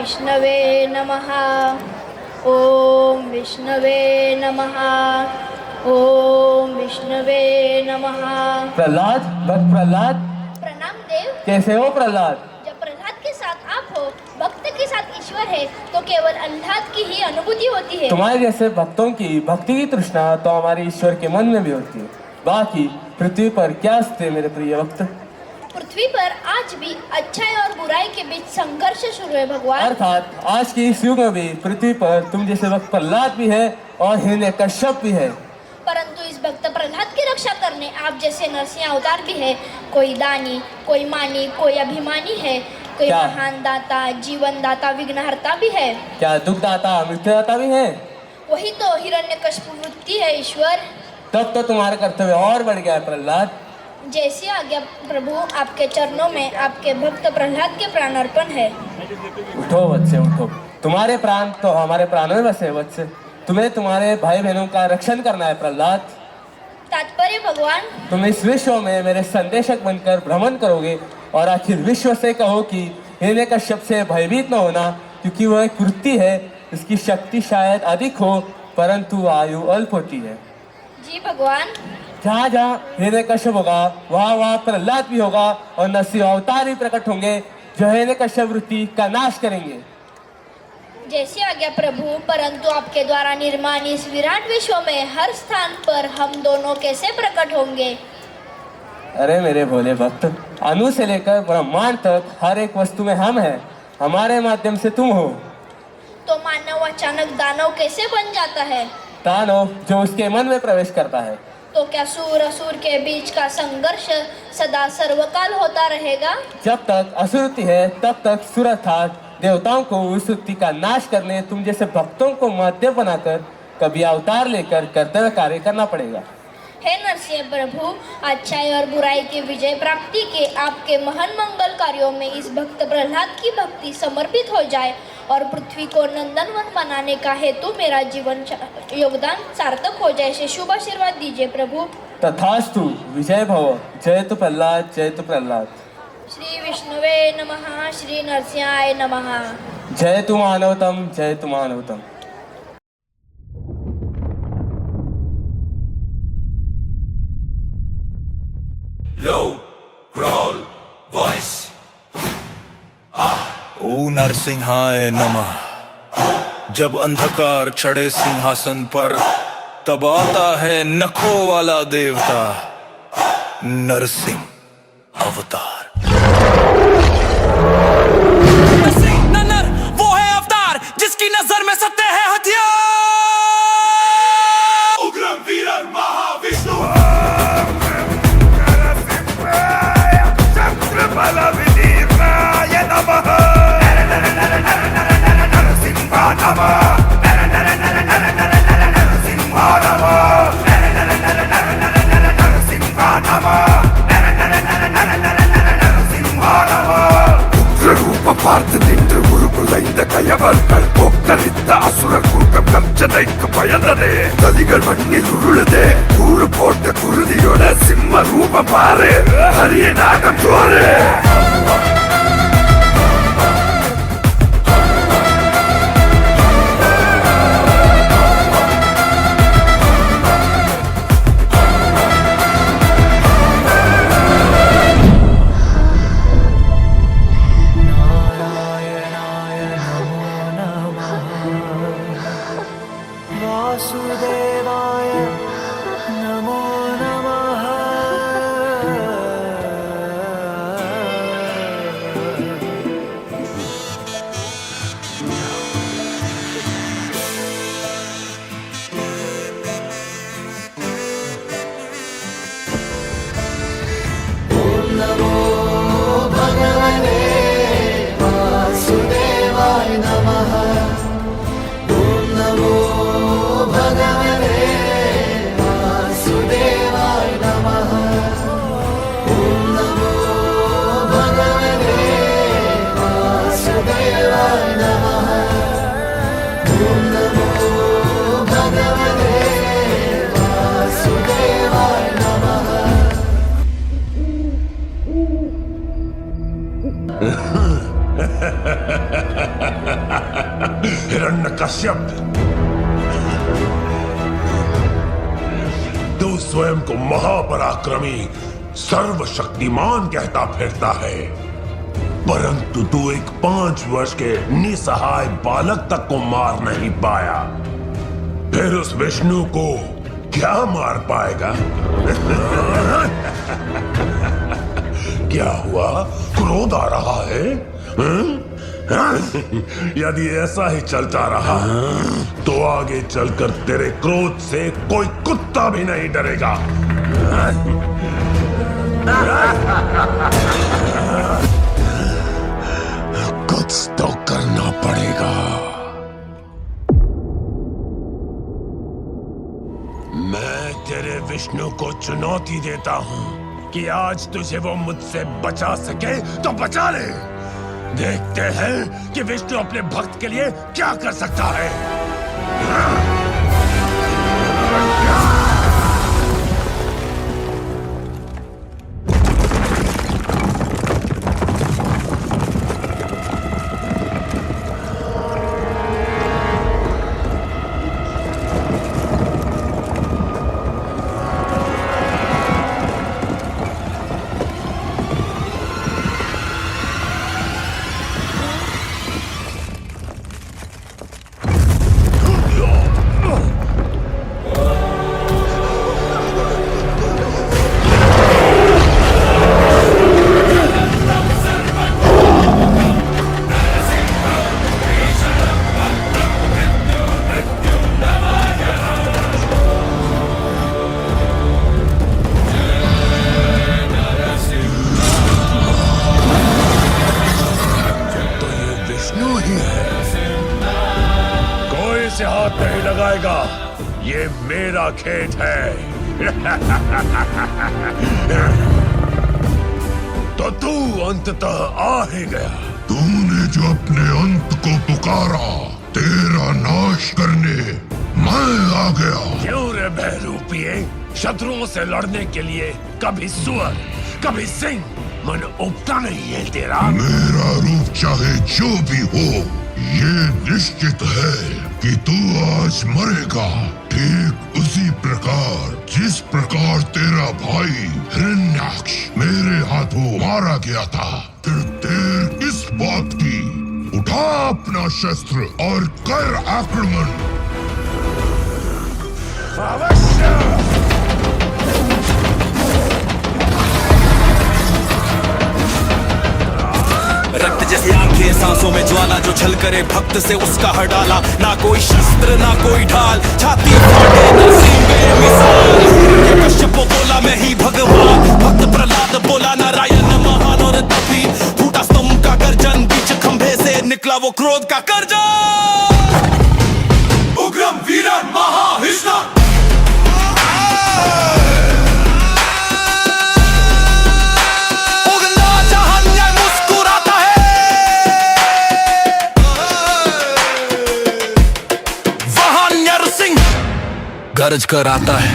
विष्णवे नमः। ओम विष्णवे नमः। ओम विष्णवे नमः। प्रहलाद, भक्त प्रहलाद, प्रणाम देव। कैसे हो प्रहलाद? जब प्रहलाद के साथ आप हो, भक्त के साथ ईश्वर है, तो केवल आह्लाद की ही अनुभूति होती है। तुम्हारे जैसे भक्तों की भक्ति की तृष्णा तो हमारे ईश्वर के मन में भी होती है। बाकी पृथ्वी पर क्या स्थिति मेरे प्रिय भक्त? पृथ्वी पर आज भी अच्छाई और बुराई के बीच संघर्ष शुरू है भगवान। अर्थात आज के इस युग में भी पृथ्वी पर तुम जैसे भक्त प्रहलाद भी है और हिरण्यकश्यप भी है। परंतु इस भक्त प्रहलाद की रक्षा करने आप जैसे नरसिंह अवतार भी है। कोई दानी, कोई मानी, कोई अभिमानी है, कोई क्या? महान दाता, जीवन दाता, विघ्नहर्ता भी है। क्या दुखदाता, मृत्युदाता भी है? वही तो हिरण्यकश्यप वृत्ति है ईश्वर। तब तो तुम्हारा कर्तव्य और बढ़ गया है प्रहलाद। जैसी आज्ञा प्रभु, आपके चरणों में आपके भक्त प्रहलाद के प्राण अर्पण है। उठो वत्से उठो, तुम्हारे प्राण तो हमारे प्राणों में बसे वत्से। तुम्हें तुम्हारे भाई बहनों का रक्षण करना है प्रहलाद। तात्पर्य भगवान, तुम इस विश्व में मेरे संदेशक बनकर भ्रमण करोगे और आखिर विश्व से कहो कि हिरण्यकश्यप से भयभीत न होना, क्योंकि वह एक वृत्ति है। इसकी शक्ति शायद अधिक हो परंतु आयु अल्प होती है। जी भगवान। जहाँ जहाँ हिरण्यकश्यप होगा वहाँ वहाँ प्रहलाद भी होगा और नरसिंह अवतार भी प्रकट होंगे जो हिरण्यकश्यप वृत्ति का नाश करेंगे। जैसी आज्ञा प्रभु, परंतु आपके द्वारा निर्माण इस विराट विश्व में हर स्थान पर हम दोनों कैसे प्रकट होंगे? अरे मेरे भोले भक्त, अणु से लेकर ब्रह्मांड तक हर एक वस्तु में हम हैं। हमारे माध्यम से तुम हो। तो मानव अचानक दानव कैसे बन जाता है? दानव जो उसके मन में प्रवेश करता है। तो क्या सूर असुर के बीच का संघर्ष सदा सर्वकाल होता रहेगा? जब तक असुरति है तब तक सुर अर्थात देवताओं को उस वृत्ति का नाश करने तुम जैसे भक्तों को माध्यम बनाकर कभी अवतार लेकर कर्तव्य कार्य करना पड़ेगा। हे नरसिंह प्रभु, अच्छाई और बुराई की विजय प्राप्ति के आपके महान मंगल कार्यों में इस भक्त प्रहलाद की भक्ति समर्पित हो जाए और पृथ्वी को नंदनवन बनाने का हेतु मेरा जीवन योगदान सार्थक हो जाए, ऐसे शुभ आशीर्वाद दीजिए प्रभु। तथास्तु। विजय भव। जय तु प्रहलाद, जय तु प्रहलाद। श्री विष्णुवे नमः। श्री नरसिंहाय नमः। जय तु मानवतम, जय तु मानवतम। Low, crawl, voice. ओ नरसिंहाय नमः। जब अंधकार चढ़े सिंहासन पर तब आता है नखों वाला देवता नरसिंह अवतार। नरसिंह नर वो है अवतार जिसकी नजर में सत्य है हथियार। उग्रम वीरन महाविष्णु चक्रबलविदीर्णाय नमः। नरसिंहाय नमः। नरसिंहाय नमः। உக்ரரூப பார்த்து நின்று உருகுலைந்த கயவர்கள் போக்கரித்த அசுர கூட்டம் கஞ்சனைக்கு பயந்ததே. நதிகள் மண்ணில் உருளுதே. கூறு போட்ட குருதியோட சிம்ம ரூபம் பாரு. ஹரிய நாகம் சோறு. वासुदेवाय नमो नमः। हिरण्यकश्यप, तू स्वयं को महापराक्रमी सर्वशक्तिमान कहता फिरता है, परंतु तू एक 5 वर्ष के निसहाय बालक तक को मार नहीं पाया, फिर उस विष्णु को क्या मार पाएगा? क्या हुआ? क्रोध आ रहा है? यदि ऐसा ही चलता रहा तो आगे चलकर तेरे क्रोध से कोई कुत्ता भी नहीं डरेगा। कुछ तो करना पड़ेगा। मैं तेरे विष्णु को चुनौती देता हूं कि आज तुझे वो मुझसे बचा सके तो बचा ले। देखते हैं कि विष्णु अपने भक्त के लिए क्या कर सकता है। से हाथ नहीं लगाएगा, ये मेरा खेत है। तो तू अंततः आ ही गया। तूने जो अपने अंत को पुकारा, तेरा नाश करने मैं आ गया। क्यों रे बहरूपिये, शत्रुओं से लड़ने के लिए कभी सुअर कभी सिंह, मन उबता नहीं है तेरा? मेरा रूप चाहे जो भी हो, ये निश्चित है कि तू आज मरेगा, ठीक उसी प्रकार जिस प्रकार तेरा भाई हिरण्याक्ष मेरे हाथों मारा गया था। फिर देर किस बात की? उठा अपना शस्त्र और कर आक्रमण। अवश्य। रक्त जैसी आंखें, सांसों में ज्वाला, जो छल करे भक्त से उसका हर डाला। ना कोई शस्त्र ना कोई ढाल, छाती फाटे नरसिंह बेमिसाल। कश्यप बोला मैं ही भगवान, भक्त प्रहलाद बोला नारायण महान। और तभी फूटा स्तंभ का गर्जन, बीच खंभे से निकला वो क्रोध का गर्जन। उग्रम वीरन महाहिष्ण गरज कर आता है।